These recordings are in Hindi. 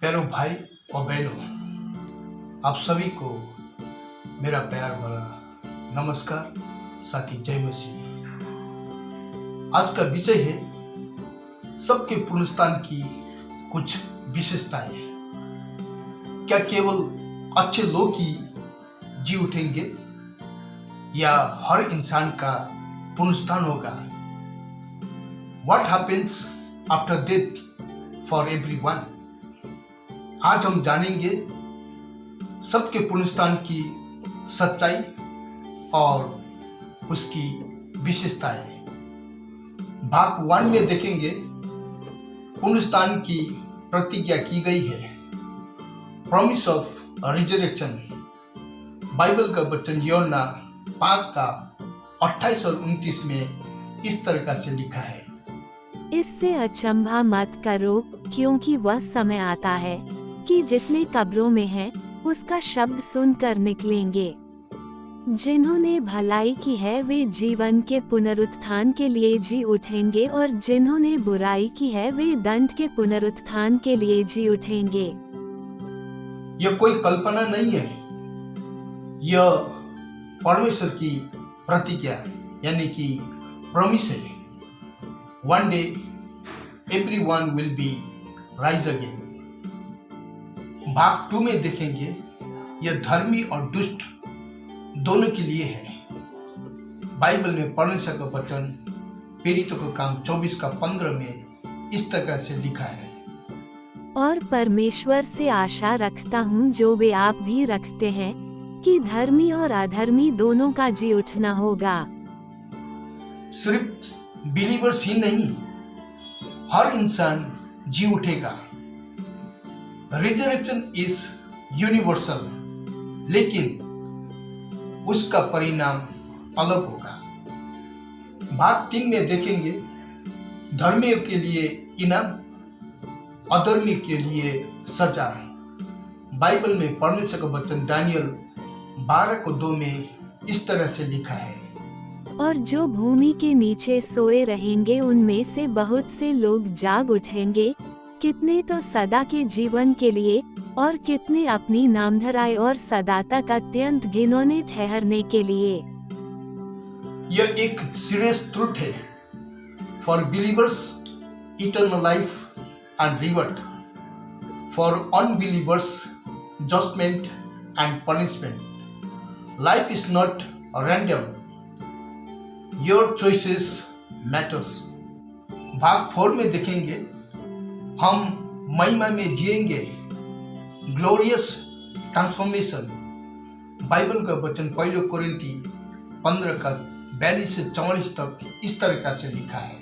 प्यारो भाई और बहनों, आप सभी को मेरा प्यार भरा नमस्कार, साथ ही जय मसीह। आज का विषय है सबके पुनरुत्थान की कुछ विशेषताएं। क्या केवल अच्छे लोग ही जी उठेंगे या हर इंसान का पुनरुत्थान होगा? What happens after death for everyone? आज हम जानेंगे सबके पुनरुत्थान की सच्चाई और उसकी विशेषताएं। भाग 1 में देखेंगे पुनरुत्थान की प्रतिज्ञा की गई है, प्रॉमिस ऑफ रिजरेक्शन। बाइबल का वचन यूहन्ना 5 का 28 और 29 में इस तरह से लिखा है, इससे अचंभा मत करो, क्योंकि वह समय आता है कि जितने कब्रों में हैं, उसका शब्द सुनकर निकलेंगे। जिन्होंने भलाई की है वे जीवन के पुनरुत्थान के लिए जी उठेंगे, और जिन्होंने बुराई की है वे दंड के पुनरुत्थान के लिए जी उठेंगे। यह कोई कल्पना नहीं है, यह परमेश्वर की प्रतिज्ञा यानी कि प्रॉमिस है। One day everyone will be rise again। भाग 2 में देखेंगे यह धर्मी और दुष्ट दोनों के लिए है। बाइबल में परमेश्वर का वचन प्रेरितों का काम 24 का 15 में इस तरह से लिखा है, और परमेश्वर से आशा रखता हूँ, जो वे आप भी रखते हैं, कि धर्मी और अधर्मी दोनों का जी उठना होगा। सिर्फ बिलीवर्स ही नहीं, हर इंसान जी उठेगा। रिजरेक्शन इज यूनिवर्सल, लेकिन उसका परिणाम अलग होगा। भाग 3 में देखेंगे धर्मियों के लिए इनाम, अधर्मी के लिए सजा। बाइबल में परमेश्वर का वचन दानियल 12 को 2 में इस तरह से लिखा है, और जो भूमि के नीचे सोए रहेंगे उनमें से बहुत से लोग जाग उठेंगे, कितने तो सदा के जीवन के लिए, और कितने अपनी नामधराई और सदा तक अत्यंत घिनौने ठहरने के लिए। यह एक सीरियस ट्रुथ है। For believers eternal life and reward, for unbelievers judgement and punishment. Life is not random, your choices matters. भाग 4 में देखेंगे हम महिमा में जिएंगे, ग्लोरियस ट्रांसफॉर्मेशन। बाइबल का वचन 1 कोरिन्थी 15 का 42 से 44 तक इस तरह से लिखा है,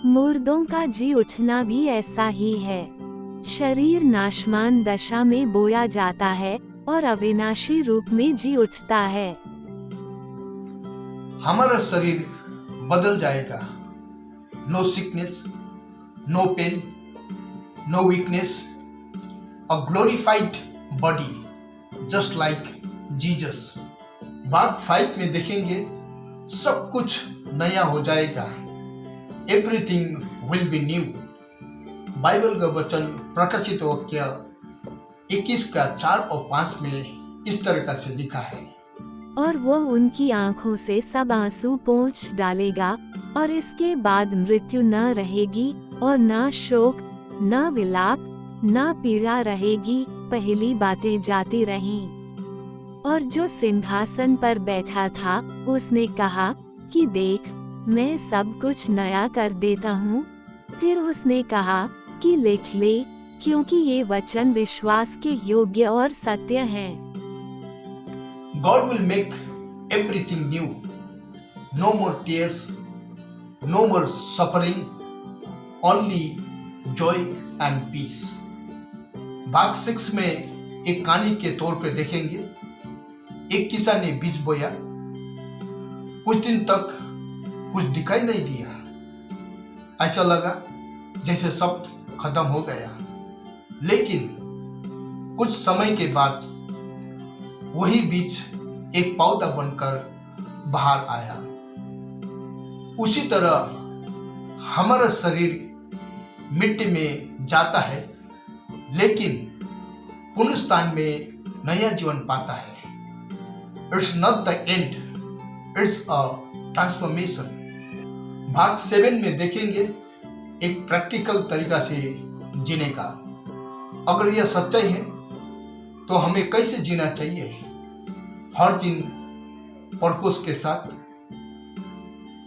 मुर्दों का जी उठना भी ऐसा ही है। शरीर नाशमान दशा में बोया जाता है और अविनाशी रूप में जी उठता है। हमारा शरीर बदल जाएगा। No sickness, no pain, no weakness, a glorified body just like Jesus. भाग 5 में देखेंगे सब कुछ नया हो जाएगा, everything will be new. Bible का वचन प्रकाशित वाक्य 21 का 4 और 5 में इस तरह से लिखा है, और वह उनकी आंखों से सब आंसू पोंछ डालेगा, और इसके बाद मृत्यु न रहेगी, और न शोक, न विलाप, न पीड़ा रहेगी, पहली बातें जाती रहीं। और जो सिंहासन पर बैठा था उसने कहा कि देख, मैं सब कुछ नया कर देता हूँ। फिर उसने कहा कि लिख ले, क्योंकि ये वचन विश्वास के योग्य और सत्य हैं। God will make everything new. No more tears, no more suffering, only joy and peace। भाग 6 में एक कहानी के तौर पे देखेंगे, एक किसान ने बीज बोया, कुछ दिन तक कुछ दिखाई नहीं दिया, ऐसा लगा जैसे सब खत्म हो गया। लेकिन कुछ समय के बाद वही बीज एक पौधा बनकर बाहर आया। उसी तरह हमारा शरीर मिट्टी में जाता है लेकिन पुनरुत्थान में नया जीवन पाता है। It's not the end, it's a transformation. भाग 7 में देखेंगे एक प्रैक्टिकल तरीका से जीने का। अगर यह सच्चाई है तो हमें कैसे जीना चाहिए, हर दिन पर्पस के साथ,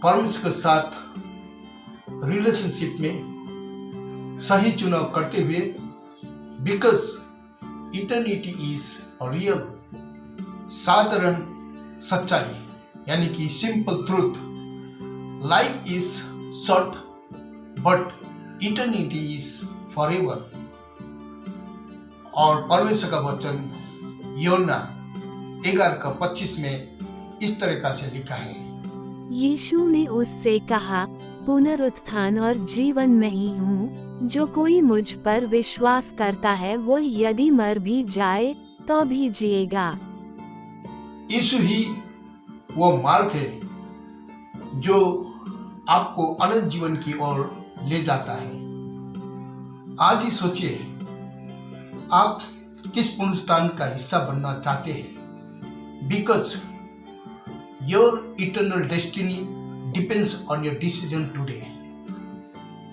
परमेश्वर के साथ रिलेशनशिप में सही चुनाव करते हुए, बिकॉज इटर्निटी इज रियल। साधारण सच्चाई यानी कि simple truth, life is short but eternity is forever. और परमेश्वर का वचन योना 11:25 में इस तरीका से लिखा है। यीशु ने उससे कहा, पुनरुत्थान और जीवन में ही हूँ। जो कोई मुझ पर विश्वास करता है वो यदि मर भी जाए तो भी जिएगा। यीशु ही वो मार्ग है जो आपको अनंत जीवन की ओर ले जाता है। आज ही सोचिए, आप किस पुनरुत्थान का हिस्सा बनना चाहते हैं, because your eternal destiny depends on your decision today.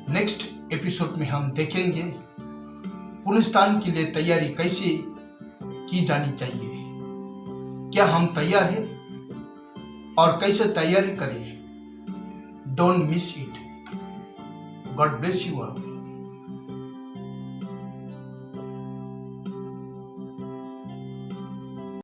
Next episode में हम देखेंगे पुनरुत्थान के लिए तैयारी कैसे की जानी चाहिए, क्या हम तैयार हैं और कैसे तैयारी करें। Don't miss it. God bless you all.